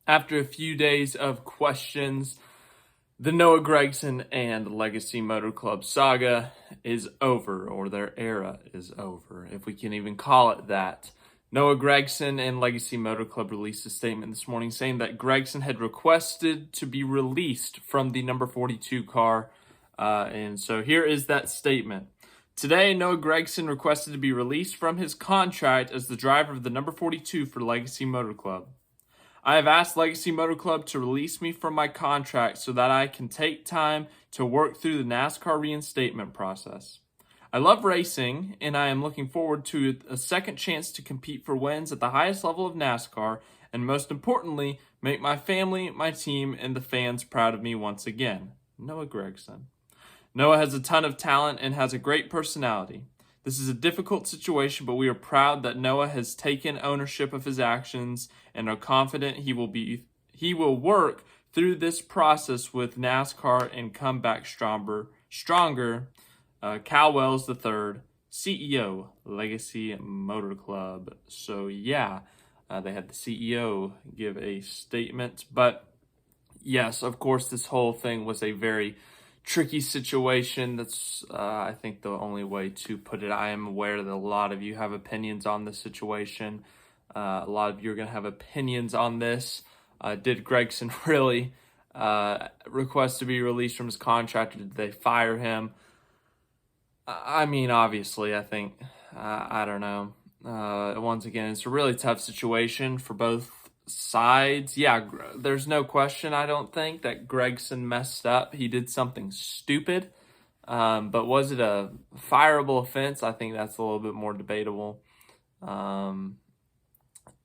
After a few days of questions, the Noah Gragson and Legacy Motor Club saga is over, or their era is over, if we can even call it that. Noah Gragson and Legacy Motor Club released a statement this morning saying that Gragson had requested to be released from the number 42 car. And so here is that statement. Today, Noah Gragson requested to be released from his contract as the driver of the number 42 for Legacy Motor Club. I have asked Legacy Motor Club to release me from my contract so that I can take time to work through the NASCAR reinstatement process. I love racing, and I am looking forward to a second chance to compete for wins at the highest level of NASCAR, and most importantly, make my family, my team, and the fans proud of me once again. Noah Gragson. Noah has a ton of talent and has a great personality. This is a difficult situation, but we are proud that Noah has taken ownership of his actions and are confident he will work through this process with NASCAR and come back stronger. Cal Wells III, CEO, Legacy Motor Club. So yeah, they had the CEO give a statement. But yes, of course, this whole thing was a very tricky situation. That's I think the only way to put it. I am aware that a lot of you have opinions on this situation. A lot of you are going to have opinions on this. Did Gragson really request to be released from his contract, or did they fire him? I mean, obviously, I think, I don't know. Once again, it's a really tough situation for both sides. Yeah, there's no question, I don't think, that Gragson messed up. He did something stupid. But was it a fireable offense? I think that's a little bit more debatable.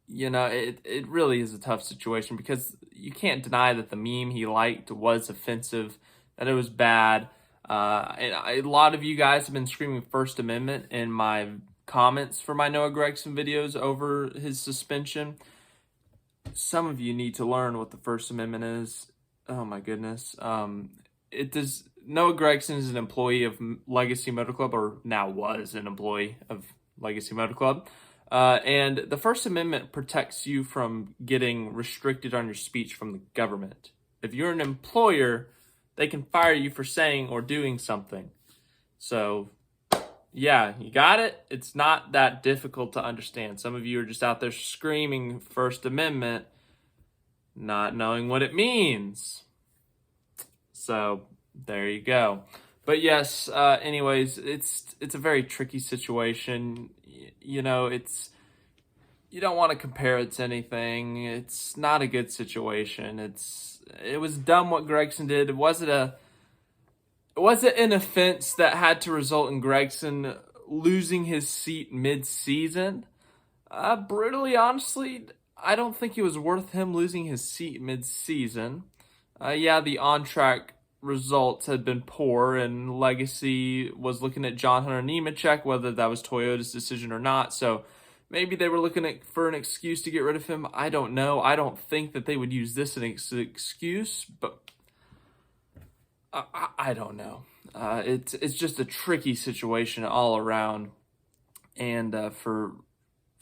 It really is a tough situation because you can't deny that the meme he liked was offensive, that it was bad. And a lot of you guys have been screaming First Amendment in my comments for my Noah Gragson videos over his suspension. Some of you need to learn what the First Amendment is. Oh my goodness. Noah Gragson is an employee of Legacy Motor Club, or now was an employee of Legacy Motor Club. And the First Amendment protects you from getting restricted on your speech from the government. If you're an employer, they can fire you for saying or doing something. So, yeah, you got it? It's not that difficult to understand. Some of you are just out there screaming First Amendment, not knowing what it means. So, there you go. But yes, anyways, it's a very tricky situation. You don't want to compare it to anything. It's not a good situation. It was dumb what Gragson did. Was it an offense that had to result in Gragson losing his seat mid-season? Brutally, honestly, I don't think it was worth him losing his seat mid-season. Yeah, the on-track results had been poor, and Legacy was looking at John Hunter Nemechek, whether that was Toyota's decision or not. So maybe they were looking for an excuse to get rid of him. I don't know. I don't think that they would use this as an excuse, but I don't know. It's just a tricky situation all around, and for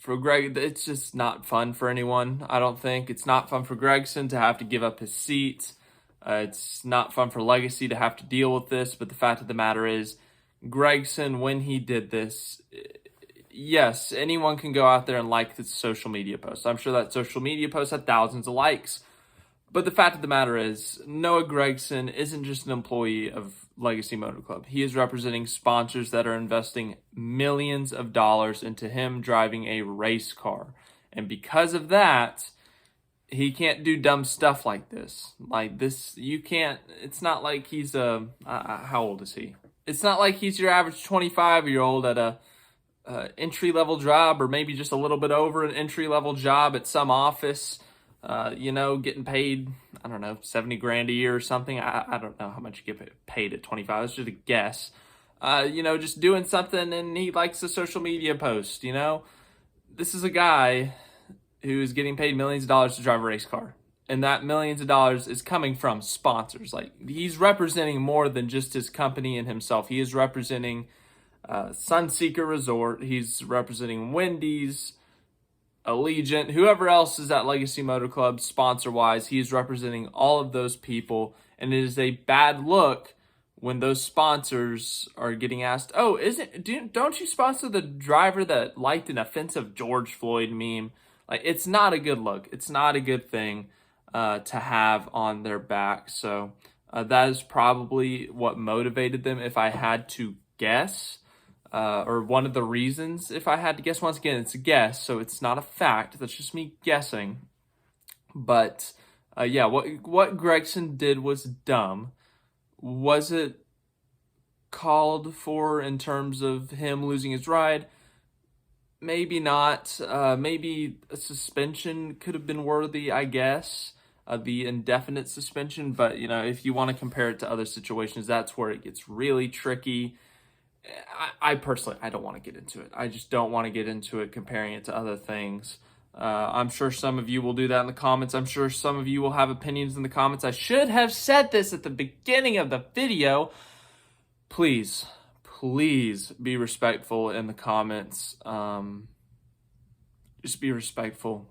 Greg, it's just not fun for anyone. I don't think it's not fun for Gragson to have to give up his seat. It's not fun for Legacy to have to deal with this, but the fact of the matter is, Gragson, when he did this, yes, anyone can go out there and like the social media post. I'm sure that social media post had thousands of likes. But the fact of the matter is, Noah Gragson isn't just an employee of Legacy Motor Club. He is representing sponsors that are investing millions of dollars into him driving a race car. And because of that, he can't do dumb stuff like this. Like this, you can't, it's not like he's how old is he? It's not like he's your average 25-year-old at a entry-level job, or maybe just a little bit over an entry-level job at some office, getting paid, I don't know, 70 grand a year or something. I don't know how much you get paid at 25. It's just a guess. Just doing something, and he likes a social media post, This is a guy who is getting paid millions of dollars to drive a race car. And that millions of dollars is coming from sponsors. Like, he's representing more than just his company and himself. He is representing Sunseeker Resort. He's representing Wendy's, Allegiant, whoever else is at Legacy Motor Club sponsor-wise, he is representing all of those people, and it is a bad look when those sponsors are getting asked, "Oh, don't you sponsor the driver that liked an offensive George Floyd meme?" Like, it's not a good look. It's not a good thing to have on their back. So that is probably what motivated them, if I had to guess. Or one of the reasons, if I had to guess. Once again, it's a guess, so it's not a fact. That's just me guessing. But yeah, what Gragson did was dumb. Was it called for in terms of him losing his ride? Maybe not. Maybe a suspension could have been worthy, I guess. The indefinite suspension. But, you know, if you want to compare it to other situations, that's where it gets really tricky. I personally, I don't want to get into it. I just don't want to get into it, comparing it to other things. I'm sure some of you will do that in the comments. I'm sure some of you will have opinions in the comments. I should have said this at the beginning of the video. Please be respectful in the comments. Just be respectful.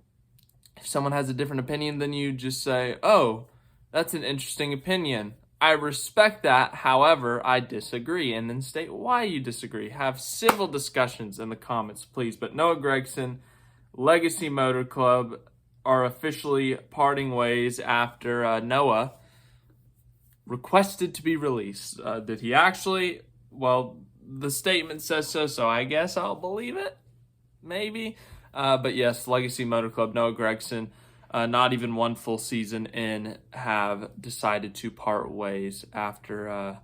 If someone has a different opinion than you, just say, "Oh, that's an interesting opinion. I respect that, however, I disagree," and then state why you disagree. Have civil discussions in the comments, please. But Noah Gragson, Legacy Motor Club are officially parting ways after Noah requested to be released. Did he actually? Well, the statement says so, so I guess I'll believe it. Maybe. But yes, Legacy Motor Club, Noah Gragson, not even one full season in, have decided to part ways after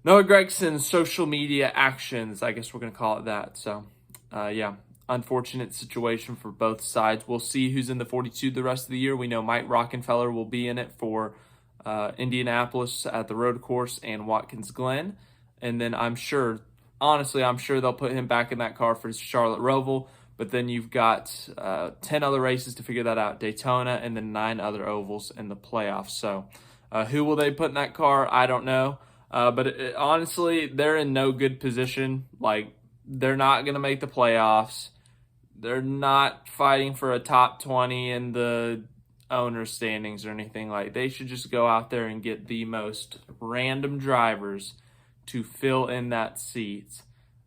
Noah Gregson's social media actions. I guess we're going to call it that. So, yeah, unfortunate situation for both sides. We'll see who's in the 42 the rest of the year. We know Mike Rockenfeller will be in it for Indianapolis at the road course and Watkins Glen. And then I'm sure, honestly, I'm sure they'll put him back in that car for Charlotte Roval. But then you've got 10 other races to figure that out. Daytona and then 9 other ovals in the playoffs. So who will they put in that car? I don't know. But honestly, they're in no good position. Like, they're not going to make the playoffs. They're not fighting for a top 20 in the owner standings or anything. Like, they should just go out there and get the most random drivers to fill in that seat.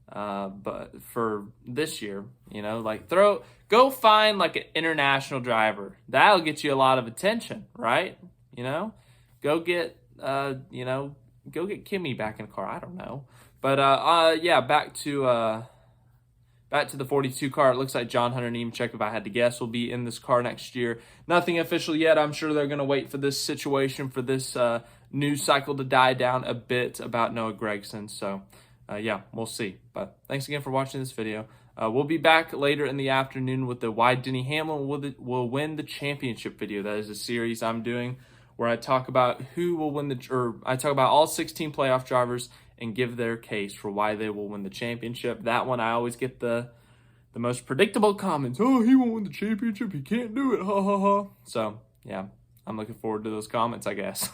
But for this year, you know, like go find like an international driver. That'll get you a lot of attention, right? You know, go get Kimmy back in the car. I don't know. But yeah, back to the 42 car. It looks like John Hunter Nemechek, if I had to guess, will be in this car next year. Nothing official yet. I'm sure they're going to wait for this situation, for this news cycle to die down a bit about Noah Gragson. So, yeah, we'll see. But thanks again for watching this video. We'll be back later in the afternoon with the Why Denny Hamlin will win the championship video. That is a series I'm doing where I talk about who will win I talk about all 16 playoff drivers and give their case for why they will win the championship. That one, I always get the most predictable comments. "Oh, he won't win the championship. He can't do it. Ha, ha, ha." So, yeah, I'm looking forward to those comments, I guess.